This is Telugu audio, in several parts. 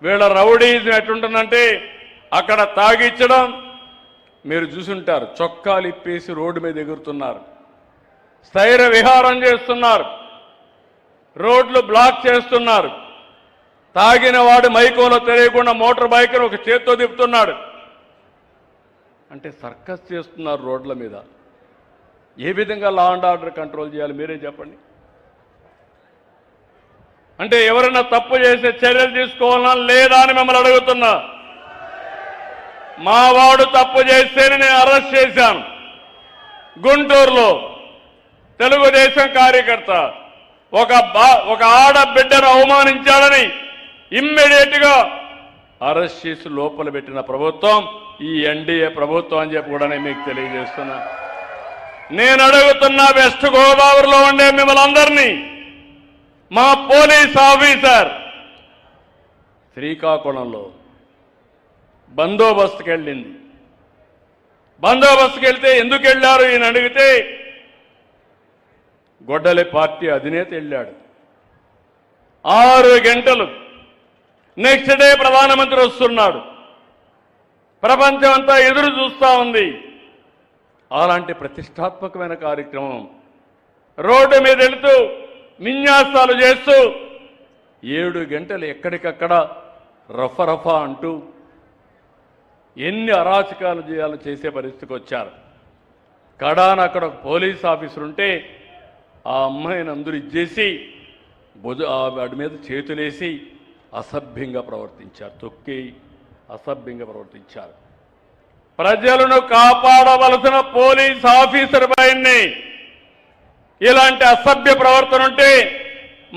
వీళ్ళ రౌడీజం ఎట్టుంటుందంటే అక్కడ తాగిచ్చడం, మీరు చూసుంటారు, చొక్కాలు ఇప్పేసి రోడ్డు మీద ఎగురుతున్నారు, స్థైర్య విహారం చేస్తున్నారు, రోడ్లు బ్లాక్ చేస్తున్నారు, తాగిన వాడు మైకంలో తెలియకుండా మోటార్ బైక్ను ఒక చేత్తో తిప్పుతున్నాడు. అంటే సర్కస్ చేస్తున్నారు రోడ్ల మీద. ఏ విధంగా లా అండ్ ఆర్డర్ కంట్రోల్ చేయాలి మీరే చెప్పండి. అంటే ఎవరైనా తప్పు చేసే చర్యలు తీసుకోవాలన్నా లేదా అని మిమ్మల్ని అడుగుతున్నా. మా వాడు తప్పు చేస్తేనే నేను అరెస్ట్ చేశాను. గుంటూరులో తెలుగుదేశం కార్యకర్త ఒక ఆడబిడ్డను అవమానించాడని ఇమ్మీడియట్ గా అరెస్ట్ చేసి లోపల పెట్టిన ప్రభుత్వం ఈ ఎన్డీఏ ప్రభుత్వం అని చెప్పి కూడా మీకు తెలియజేస్తున్నా. నేను అడుగుతున్నా, వెస్ట్ గోదావరిలో ఉండే మిమ్మల్ని అందరినీ, మా పోలీస్ ఆఫీసర్ శ్రీకాకుళంలో బందోబస్తుకి వెళ్ళింది. బందోబస్తుకి వెళ్తే ఎందుకు వెళ్ళారు ఈయన అడిగితే, గొడ్డలి పార్టీ అధినేత వెళ్ళాడు. 6 గంటలు. నెక్స్ట్ డే ప్రధానమంత్రి వస్తున్నాడు. ప్రపంచం అంతా ఎదురు చూస్తూ ఉంది. అలాంటి ప్రతిష్టాత్మకమైన కార్యక్రమం రోడ్డు మీద వెళుతూ విన్యాసాలు చేస్తూ 7 గంటలు ఎక్కడికక్కడ రఫా అంటూ ఎన్ని అరాచకాలు చేయాలో చేసే పరిస్థితికి వచ్చారు. కడాన అక్కడ ఒక పోలీస్ ఆఫీసర్ ఉంటే ఆ అమ్మాయిని అందరూ ఇచ్చేసి వాడి మీద చేతులేసి అసభ్యంగా ప్రవర్తించారు, తొక్కి అసభ్యంగా ప్రవర్తించారు. ప్రజలను కాపాడవలసిన పోలీస్ ఆఫీసర్ పైనే ఇలాంటి అసభ్య ప్రవర్తన ఉంటే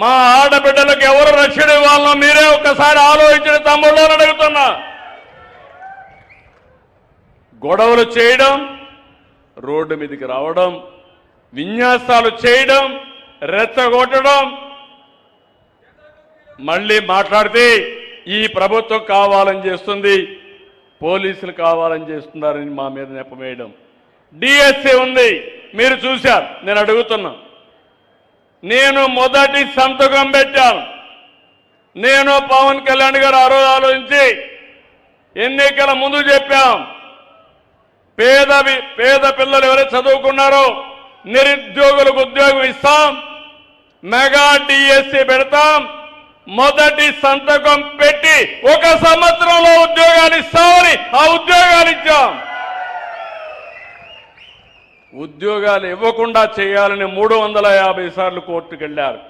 మా ఆడబిడ్డలకు ఎవరు రక్షణ ఇవ్వాలనో మీరే ఒక్కసారి ఆలోచించిన తమ్ముళ్ళని అడుగుతున్నా. గొడవలు చేయడం, రోడ్డు మీదకి రావడం, విన్యాసాలు చేయడం, రెచ్చగొట్టడం, మళ్ళీ మాట్లాడితే ఈ ప్రభుత్వం కావాలని చేస్తుంది, పోలీసులు కావాలని చేస్తున్నారని మా మీద నెపమేయడం. డిఎస్సీ ఉంది, మీరు చూశారు. నేను అడుగుతున్నా, నేను మొదటి సంతకం పెట్టాను. నేను పవన్ కళ్యాణ్ గారు ఆ రోజు ఆలోచించి ఎన్నికల ముందు చెప్పాం, పేద పిల్లలు ఎవరైతే చదువుకున్నారో నిరుద్యోగులకు ఉద్యోగం ఇస్తాం, మెగా డిఎస్సీ పెడతాం. మొదటి సంతకం పెట్టి 1 సంవత్సరంలో ఉద్యోగాలు ఇస్తామని ఆ ఉద్యోగాలు ఇచ్చాం. ఉద్యోగాలు ఇవ్వకుండా చేయాలని 350 సార్లు కోర్టుకు వెళ్ళారు.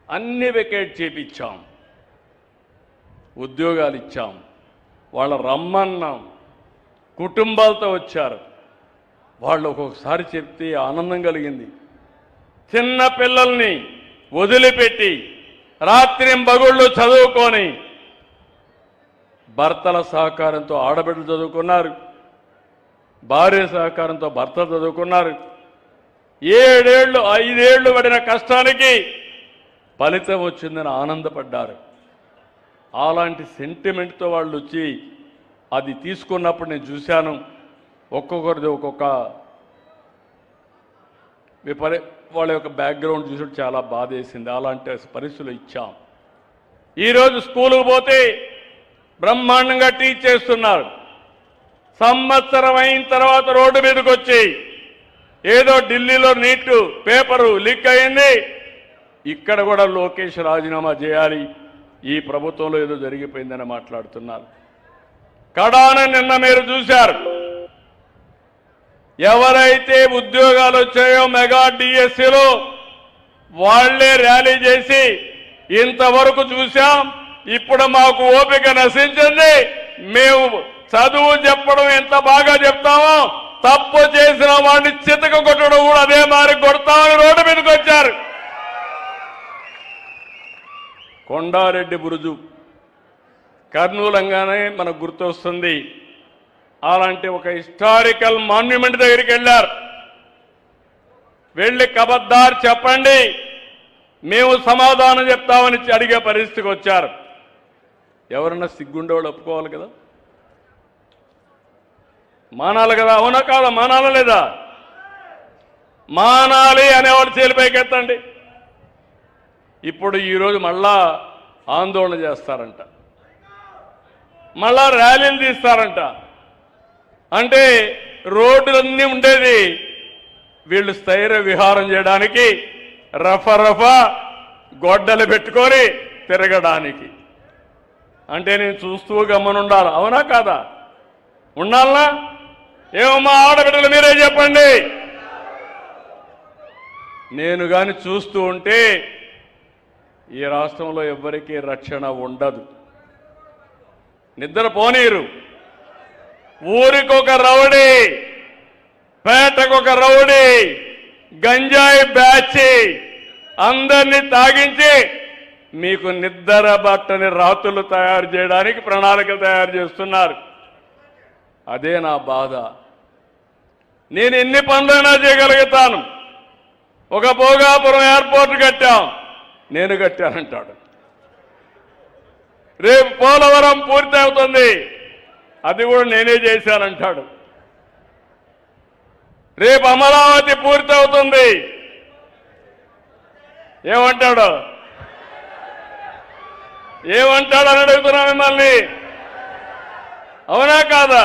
అన్ని వెకేట్ చేపించాం, ఉద్యోగాలు ఇచ్చాం. వాళ్ళ రమ్మన్నాం, కుటుంబాలతో వచ్చారు. వాళ్ళు ఒక్కొక్కసారి చెప్తే ఆనందం కలిగింది. చిన్న పిల్లల్ని వదిలిపెట్టి రాత్రింబగుళ్ళు చదువుకొని భర్తల సహకారంతో ఆడబిడ్డలు చదువుకున్నారు, భార్య సహకారంతో భర్తలు చదువుకున్నారు. 7 ఏళ్ళు 5 ఏళ్ళు పడిన కష్టానికి ఫలితం వచ్చిందని ఆనందపడ్డారు. అలాంటి సెంటిమెంట్తో వాళ్ళు వచ్చి అది తీసుకున్నప్పుడు నేను చూశాను. ఒక్కొక్కరిది ఒక్కొక్క వాళ్ళ యొక్క బ్యాక్గ్రౌండ్ చూసి చాలా బాధ వేసింది. అలాంటి పరిస్థితులు ఇచ్చాం. ఈరోజు స్కూలుకు పోతే బ్రహ్మాండంగా టీచ్ చేస్తున్నారు. సంవత్సరం అయిన తర్వాత రోడ్డు మీదకి వచ్చి ఏదో ఢిల్లీలో నీట్ పేపరు లీక్ అయింది, ఇక్కడ కూడా లోకేష్ రాజీనామా చేయాలి, ఈ ప్రభుత్వంలో ఏదో జరిగిపోయిందని మాట్లాడుతున్నారు. కడాన నిన్న మీరు చూశారు, ఎవరైతే ఉద్యోగాలు వచ్చాయో మెగా డిఎస్సీలో వాళ్లే ర్యాలీ చేసి ఇంతవరకు చూశాం, ఇప్పుడు మాకు ఓపిక నశించింది, మేము చదువు చెప్పడం ఎంత బాగా చెప్తామో తప్పు చేసిన వాడిని చితక కొట్టడం కూడా అదే మారి కొడతామని రోడ్డు మీదకి వచ్చారు. కొండారెడ్డి బురుజు కర్నూలంగానే మనకు గుర్తొస్తుంది. అలాంటి ఒక హిస్టారికల్ మాన్యుమెంట్ దగ్గరికి వెళ్ళారు. వెళ్ళి కబద్దార్ చెప్పండి, మేము సమాధానం చెప్తామని అడిగే పరిస్థితికి వచ్చారు. ఎవరన్నా సిగ్గుండేవాళ్ళు ఒప్పుకోవాలి కదా, మానాలి కదా, అవునా కాదా, మానాలా లేదా? మానాలి అనేవాళ్ళు చేలిపైకెత్తండి. ఇప్పుడు ఈరోజు మళ్ళా ఆందోళన చేస్తారంట. మళ్ళా ర్యాలీలు తీస్తారంట. అంటే రోడ్లన్నీ ఉండేది వీళ్ళు స్థైర్య విహారం చేయడానికి, రఫా గొడ్డలు పెట్టుకొని తిరగడానికి. అంటే నేను చూస్తూ గమనుండాలి. అవునా కాదా? ఉండాలనా? ఏమమ్మా ఆడబిడ్డలు మీరే చెప్పండి. నేను గాని చూస్తూ ఉంటే ఈ రాష్ట్రంలో ఎవ్వరికీ రక్షణ ఉండదు. నిద్రపోనీరు. ఊరికొక రౌడీ, పేటకొక రౌడీ, గంజాయి బ్యాచ్ అందరినీ తాగించి మీకు నిద్ర బట్టని రాతులు తయారు చేయడానికి ప్రణాళికలు తయారు చేస్తున్నారు. అదే నా బాధ. నేను ఎన్ని పనులైనా చేయగలుగుతాను. ఒక భోగాపురం ఎయిర్పోర్ట్ కట్టాం, నేను కట్టానంటాడు. రేపు పోలవరం పూర్తి అవుతుంది, అది కూడా నేనే చేశానంటాడు. రేపు అమరావతి పూర్తి అవుతుంది, ఏమంటాడు అని అడుగుతున్నా మిమ్మల్ని. అవునా కాదా?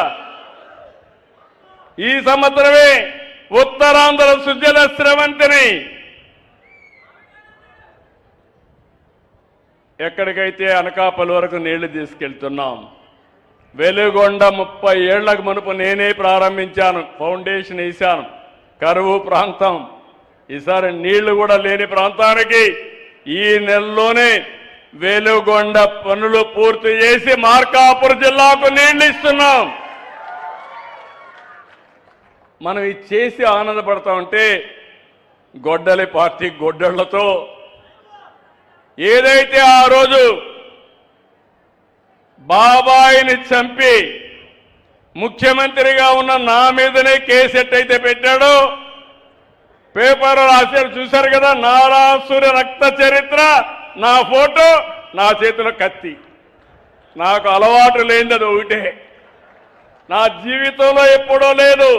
ఈ సంవత్సరమే ఉత్తరాంధ్ర సుజల స్రవంతిని ఎక్కడికైతే అనకాపల్లి వరకు నీళ్లు తీసుకెళ్తున్నాం. వెలుగొండ 30 ఏళ్లకు మునుపు నేనే ప్రారంభించాను, ఫౌండేషన్ వేశాను. కరువు ప్రాంతం, ఈసారి నీళ్లు కూడా లేని ప్రాంతానికి ఈ నెలలోనే వెలుగొండ పనులు పూర్తి చేసి మార్కాపురం జిల్లాకు నీళ్లు ఇస్తున్నాం. మనం ఇది చేసి ఆనందపడతా ఉంటే గొడ్డలి పార్టీ గొడ్డళ్లతో ఏదైతే ఆ రోజు బాబాయిని చంపి ముఖ్యమంత్రిగా ఉన్న నా మీదనే కేసు ఎట్టయితే పెట్టాడో, పేపర్ రాశారు చూశారు కదా, నారాసుర రక్త చరిత్ర, నా ఫోటో, నా చేతిలో కత్తి. నాకు అలవాటు లేనిది అది ఒకటే, నా జీవితంలో ఎప్పుడూ లేదు.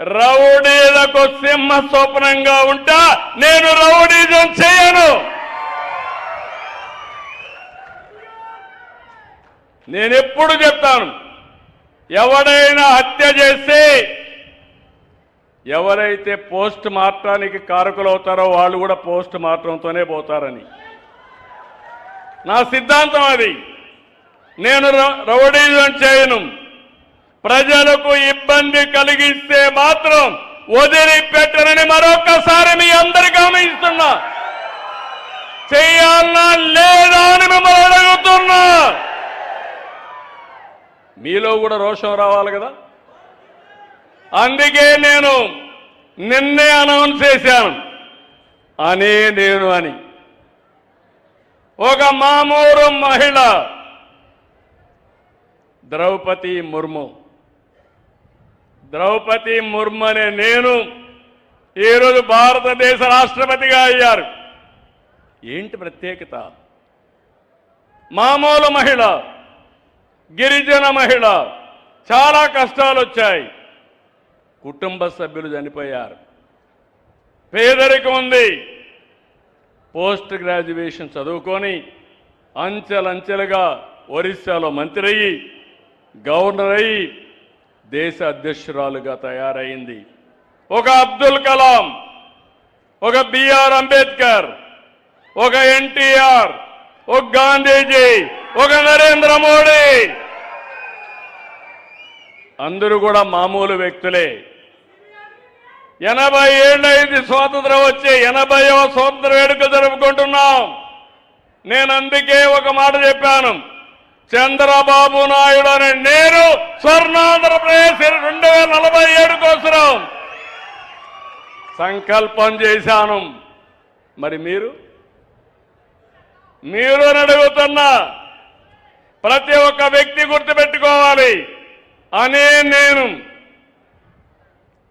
రౌడీలకు సింహ స్వప్నంగా ఉంటా, నేను రౌడీజం చేయను. నేనెప్పుడు చెప్తాను, ఎవడైనా హత్య చేస్తే ఎవరైతే పోస్ట్ మార్టానికి కారకులు అవుతారో వాళ్ళు కూడా పోస్ట్ మార్టంతోనే పోతారని నా సిద్ధాంతం. అది నేను రౌడీజం చేయను. ప్రజలకు ఇబ్బంది కలిగిస్తే మాత్రం వదిలిపెట్టనని మరొకసారి మీ అందరికీ హామీస్తున్నా. చేయాలన్నా లేదా అని మిమ్మల్ని అడుగుతున్నా. మీలో కూడా రోషం రావాలి కదా. అందుకే నేను నిన్నే అనౌన్స్ చేశాను, నేను అని. ఒక మామూలు మహిళ ద్రౌపది ముర్ము అనే నేను ఈరోజు భారతదేశ రాష్ట్రపతిగా అయ్యారు. ఏంటి ప్రత్యేకత? మామూలు మహిళ, గిరిజన మహిళ, చాలా కష్టాలు వచ్చాయి, కుటుంబ సభ్యులు చనిపోయారు, పేదరికం ఉంది. పోస్ట్ గ్రాడ్యుయేషన్ చదువుకొని అంచెలంచెలుగా ఒరిస్సాలో మంత్రి అయ్యి, గవర్నర్ అయ్యి, దేశ అధ్యక్షురాలుగా తయారైంది. ఒక అబ్దుల్ కలాం, ఒక బిఆర్ అంబేద్కర్, ఒక ఎన్టీఆర్, ఒక గాంధీజీ, ఒక నరేంద్ర మోడీ, అందరూ కూడా మామూలు వ్యక్తులే. 80 ఏళ్ళైంది స్వాతంత్రం వచ్చి, 80వ స్వాతంత్ర వేడుక జరుపుకుంటున్నాం. నేను అందుకే ఒక మాట చెప్పాను, చంద్రబాబు నాయుడు అనే నేను స్వర్ణాంధ్రప్రదేశ్ 2047 కోసం సంకల్పం చేశాను. మరి మీరు అడుగుతున్నా, ప్రతి ఒక్క వ్యక్తి గుర్తుపెట్టుకోవాలి, నేను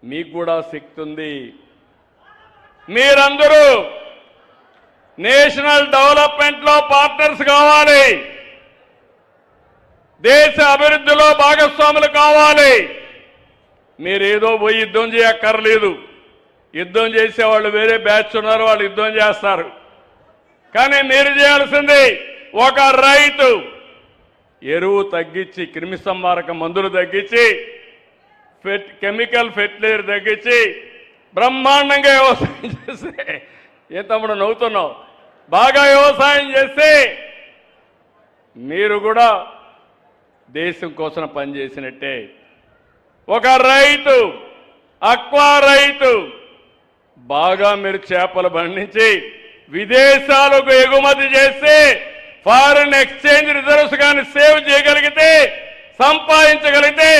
మీకు కూడా శక్తి ఉంది. మీరందరూ నేషనల్ డెవలప్మెంట్ లో పార్ట్నర్స్ కావాలి, దేశ అభివృద్ధిలో భాగస్వాములు కావాలి. మీరేదో పోయి యుద్ధం చేయక్కర్లేదు. యుద్ధం చేసేవాళ్ళు వేరే బ్యాచ్ ఉన్నారు, వాళ్ళు యుద్ధం చేస్తారు. కానీ మీరు చేయాల్సింది, ఒక రైతు ఎరువు తగ్గించి క్రిమి సంహారక మందులు తగ్గించి కెమికల్ ఫెర్టిలైజర్ తగ్గించి బ్రహ్మాండంగా వ్యవసాయం చేస్తే ఏ తమ్ముడు నవ్వుతున్నావు బాగా వ్యవసాయం చేస్తే మీరు కూడా దేశం కోసం పనిచేసినట్టే. ఒక రైతు అక్వా రైతు బాగా మీరు చేపలు పండించి విదేశాలకు ఎగుమతి చేస్తే ఫారిన్ ఎక్స్చేంజ్ రిజర్వ్స్ కానీ సేవ్ చేయగలిగితే సంపాదించగలిగితే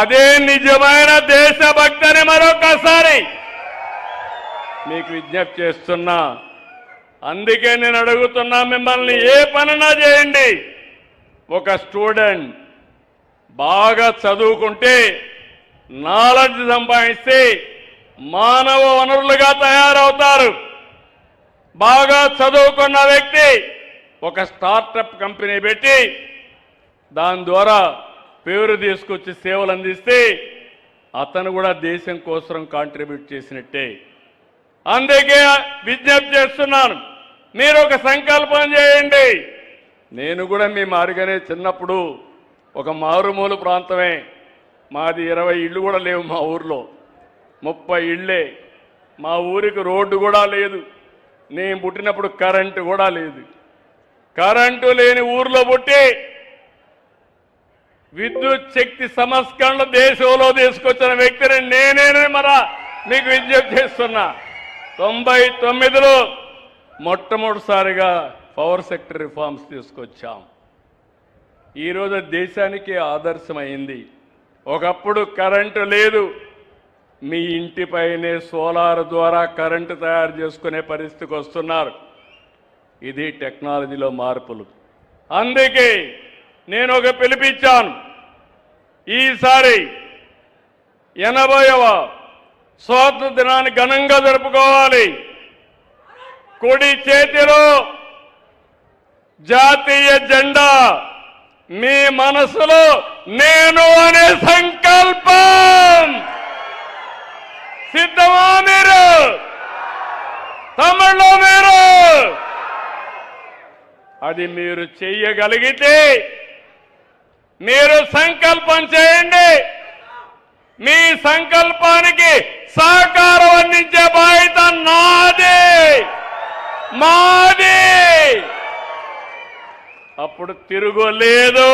అదే నిజమైన దేశభక్తి అని మరొకసారి మీకు విజ్ఞప్తి చేస్తున్నా. అందుకే నేను అడుగుతున్నా మిమ్మల్ని ఏ పనైనా చేయండి. ఒక స్టూడెంట్ బాగా చదువుకుంటే నాలెడ్జ్ సంపాదిస్తే మానవ వనరులుగా తయారవుతారు. బాగా చదువుకున్న వ్యక్తి ఒక స్టార్టప్ కంపెనీ పెట్టి దాని ద్వారా పేరు తీసుకొచ్చి సేవలు అందిస్తే అతను కూడా దేశం కోసం కాంట్రిబ్యూట్ చేసినట్టే. అందుకే విజ్ఞప్తి చేస్తున్నాను, మీరు ఒక సంకల్పం చేయండి. నేను కూడా మీ మారిగానే చిన్నప్పుడు ఒక మారుమూల ప్రాంతమే మాది, 20 ఇళ్ళు కూడా లేవు మా ఊర్లో, 30 ఇళ్ళే. మా ఊరికి రోడ్డు కూడా లేదు. నేను పుట్టినప్పుడు కరెంటు కూడా లేదు. కరెంటు లేని ఊర్లో పుట్టి విద్యుత్ శక్తి సంస్కరణ దేశంలో తీసుకొచ్చిన వ్యక్తిని నేనే మీకు విజ్ఞప్తి చేస్తున్నా. 99లో మొట్టమొదటిసారిగా పవర్ సెక్టర్ రిఫార్మ్స్ తీసుకొచ్చాం. ఈరోజు దేశానికి ఆదర్శమైంది. ఒకప్పుడు కరెంటు లేదు, మీ ఇంటిపైనే సోలార్ ద్వారా కరెంటు తయారు చేసుకునే పరిస్థితికి వస్తున్నారు. ఇది టెక్నాలజీలో మార్పులు. అందుకే నేను ఒక పిలిపించాను. ఈసారి 80వ స్వాతంత్ర దినాన్ని ఘనంగా జరుపుకోవాలి. కుడి చేతిలో జాతీయ జెండా, మీ మనసులో నేను అనే సంకల్పం. సిద్ధమా మీరు? తమిళలో మీరు అది మీరు చెయ్యగలిగితే మీరు సంకల్పం చేయండి. మీ సంకల్పానికి సహకారం అందించే బాధ్యత నాది, మాది. అప్పుడు తిరుగులేదు.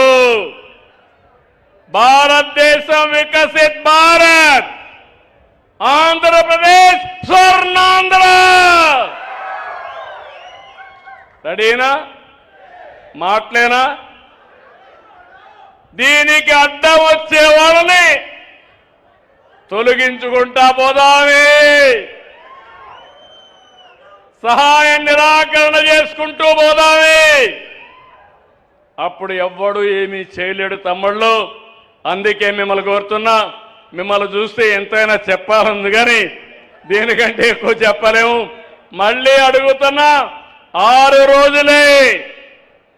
భారతదేశం వికసిత్ భారత్, ఆంధ్రప్రదేశ్ స్వర్ణాంధ్ర. రెడీనా? మాటలేనా? దీనికి అడ్డం వచ్చే వాళ్ళని తొలగించుకుంటా పోదామే, సహాయం నిరాకరణ చేసుకుంటూ పోదామే. అప్పుడు ఎవ్వడు ఏమీ చేయలేడు తమ్ముళ్ళు. అందుకే మిమ్మల్ని కోరుతున్నా, మిమ్మల్ని చూస్తే ఎంతైనా చెప్పాలంది కానీ దీనికంటే ఎక్కువ చెప్పలేము. మళ్ళీ అడుగుతున్నా, 6 రోజులే.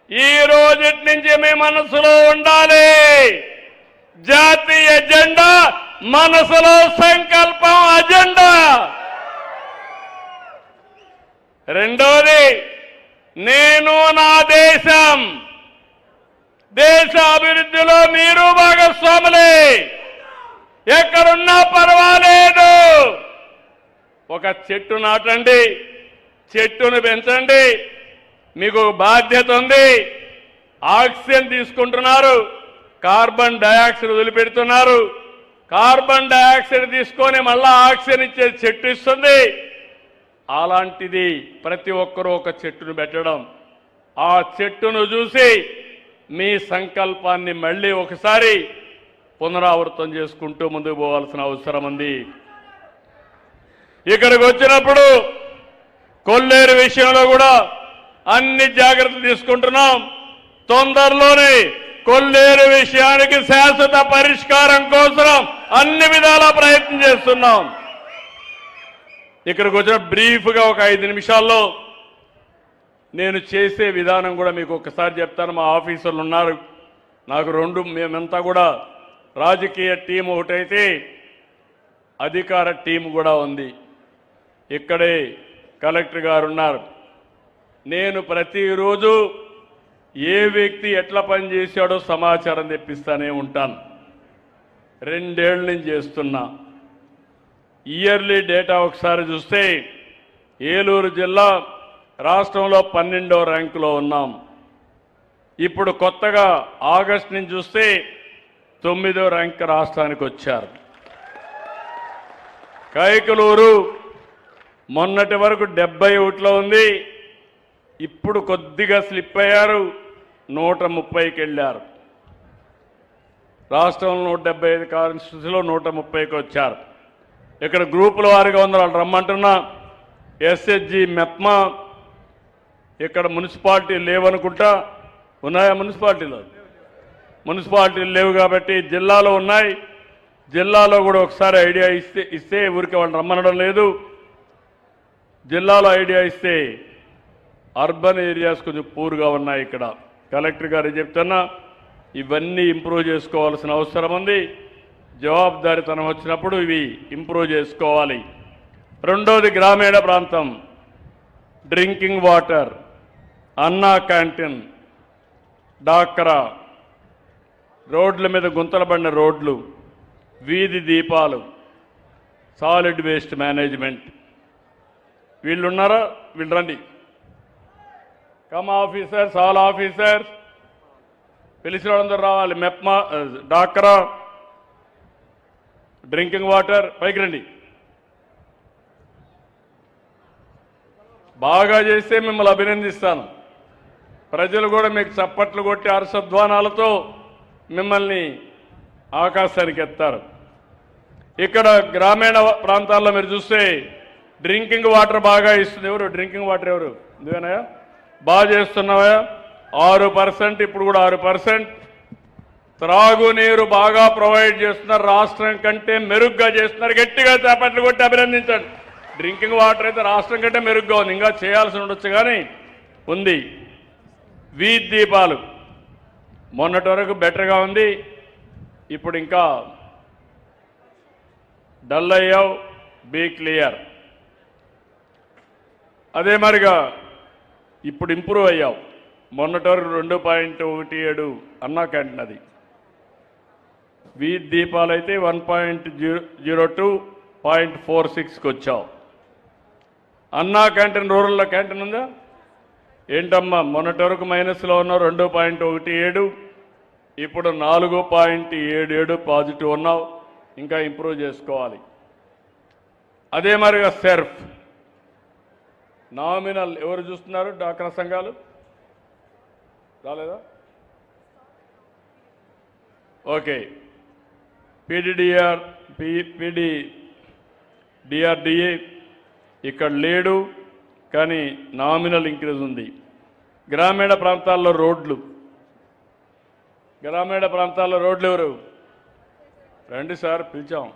ఈ రోజుటి నుంచి మీ మనసులో ఉండాలి జాతీయ జెండా, మనసులో సంకల్పం, అజెండా. రెండోది, నేను నా దేశం, దేశ అభివృద్ధిలో మీరు భాగస్వాములే. ఎక్కడున్నా పర్వాలేదు. ఒక చెట్టు నాటండి, చెట్టును పెంచండి. మీకు బాధ్యత ఉంది. ఆక్సిజన్ తీసుకుంటున్నారు, కార్బన్ డయాక్సైడ్ వదిలిపెడుతున్నారు. కార్బన్ డయాక్సైడ్ తీసుకొని మళ్ళా ఆక్సిజన్ ఇచ్చే చెట్టు ఇస్తుంది. అలాంటిది ప్రతి ఒక్కరూ ఒక చెట్టును పెట్టడం, ఆ చెట్టును చూసి మీ సంకల్పాన్ని మళ్ళీ ఒకసారి పునరావృతం చేసుకుంటూ ముందుకు పోవాల్సిన అవసరం ఉంది. ఇక్కడికి వచ్చినప్పుడు కొల్లేరు విషయంలో కూడా అన్ని జాగ్రత్తలు తీసుకుంటున్నాం. తొందరలోనే కొల్లేరు విషయానికి శాశ్వత పరిష్కారం కోసం అన్ని విధాల ప్రయత్నం చేస్తున్నాం. ఇక్కడికి వచ్చిన బ్రీఫ్గా ఒక 5 నిమిషాల్లో నేను చేసే విధానం కూడా మీకు ఒకసారి చెప్తాను. మా ఆఫీసర్లు ఉన్నారు, నాకు 2, మేమంతా కూడా రాజకీయ టీం ఒకటైతే అధికార టీం కూడా ఉంది. ఇక్కడే కలెక్టర్ గారు ఉన్నారు. నేను ప్రతిరోజు ఏ వ్యక్తి ఎట్లా పనిచేశాడో సమాచారం తెప్పిస్తానే ఉంటాను. 2 ఏళ్ల నుంచి చేస్తున్నా. ఇయర్లీ డేటా ఒకసారి చూస్తే ఏలూరు జిల్లా రాష్ట్రంలో 12వ ర్యాంకులో ఉన్నాం. ఇప్పుడు కొత్తగా ఆగస్టు నుంచి చూస్తే 9వ ర్యాంక్ రాష్ట్రానికి వచ్చారు. కైకలూరు మొన్నటి వరకు 71లో ఉంది. ఇప్పుడు కొద్దిగా స్లిప్ అయ్యారు, 130కి వెళ్ళారు. రాష్ట్రంలో 175 కాన్స్టిట్యూన్సీలో 130కి వచ్చారు. ఇక్కడ గ్రూపుల వారిగా ఉంది, వాళ్ళు రమ్మంటున్నా. ఎస్హెచ్జి మెప్మా ఇక్కడ మున్సిపాలిటీ లేవనుకుంటా. ఉన్నాయా మున్సిపాలిటీలో? మున్సిపాలిటీలు లేవు కాబట్టి జిల్లాలో ఉన్నాయి. జిల్లాలో కూడా ఒకసారి ఐడియా ఇస్తే ఊరికి వాళ్ళు రమ్మనడం లేదు. జిల్లాలో ఐడియా ఇస్తే అర్బన్ ఏరియాస్ కొంచెం పూర్గా ఉన్నాయి. ఇక్కడ కలెక్టర్ గారు చెప్తున్నా, ఇవన్నీ ఇంప్రూవ్ చేసుకోవాల్సిన అవసరం ఉంది. జవాబుదారీతనం వచ్చినప్పుడు ఇవి ఇంప్రూవ్ చేసుకోవాలి. రెండోది గ్రామీణ ప్రాంతం, డ్రింకింగ్ వాటర్, అన్నా క్యాంటీన్, డాక్రా, రోడ్ల మీద గుంతలు పడిన రోడ్లు, వీధి దీపాలు, సాలిడ్ వేస్ట్ మేనేజ్మెంట్. వీళ్ళున్నారా? వీళ్ళు రండి. కమ్ ఆఫీసర్స్, ఆల్ ఆఫీసర్స్, పిలిచిన వాళ్ళందరూ రావాలి. మెప్మా, డాక్రా, డ్రింకింగ్ వాటర్, పైకి రండి. బాగా చేస్తే మిమ్మల్ని అభినందిస్తాను. ప్రజలు కూడా మీకు చప్పట్లు కొట్టి హర్షధ్వానాలతో మిమ్మల్ని ఆకాశానికి ఎత్తారు. ఇక్కడ గ్రామీణ ప్రాంతాల్లో మీరు చూస్తే డ్రింకింగ్ వాటర్ బాగా ఇస్తుంది. ఎవరు డ్రింకింగ్ వాటర్? ఎవరు? నువ్వేనాయా? బాగా చేస్తున్నావా? 6%, ఇప్పుడు కూడా 6%. త్రాగునీరు బాగా ప్రొవైడ్ చేస్తున్నారు, రాష్ట్రం కంటే మెరుగ్గా చేస్తున్నారు. గట్టిగా చప్పట్లు కొట్టి అభినందించండి. డ్రింకింగ్ వాటర్ అయితే రాష్ట్రం కంటే మెరుగ్గా ఉంది, ఇంకా చేయాల్సి ఉండొచ్చు కానీ ఉంది. వీధి దీపాలు మొన్నటి వరకు బెటర్గా ఉంది, ఇప్పుడు ఇంకా డల్ అయ్యావు. Be clear. అదే మరిగా ఇప్పుడు ఇంప్రూవ్ అయ్యావు. మొన్నటి వరకు 2.17 అన్నా క్యాంటీన్, అది వీధి దీపాలు అయితే 1.02, 0.46కి వచ్చావు. అన్నా క్యాంటీన్, రూరల్లో క్యాంటీన్ ఉందా? ఏంటమ్మా మొన్నటి వరకు మైనస్లో ఉన్నావు, 2.17, ఇప్పుడు 4.77 పాజిటివ్ ఉన్నావు. ఇంకా ఇంప్రూవ్ చేసుకోవాలి. అదే మరిగా సెర్ఫ్ నామినల్ ఎవరు చూస్తున్నారు? డాక్రా సంఘాలు రాలేదా? ఓకే. డిఆర్డిఏ ఇక్కడ లేడు కానీ నామినల్ ఇంక్రీజ్ ఉంది. గ్రామీణ ప్రాంతాల్లో రోడ్లు, ఎవరు రండి సార్, పిలిచాం.